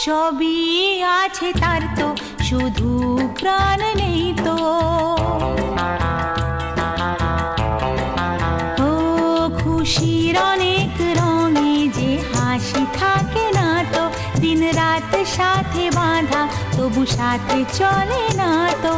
সবই আছে তার তো, শুধু প্রাণ নেই তো। ও খুশির অনেক রঙে যে হাসি থাকে না তো, দিন রাত সাথে বাঁধা তবু সাথে চলে না তো।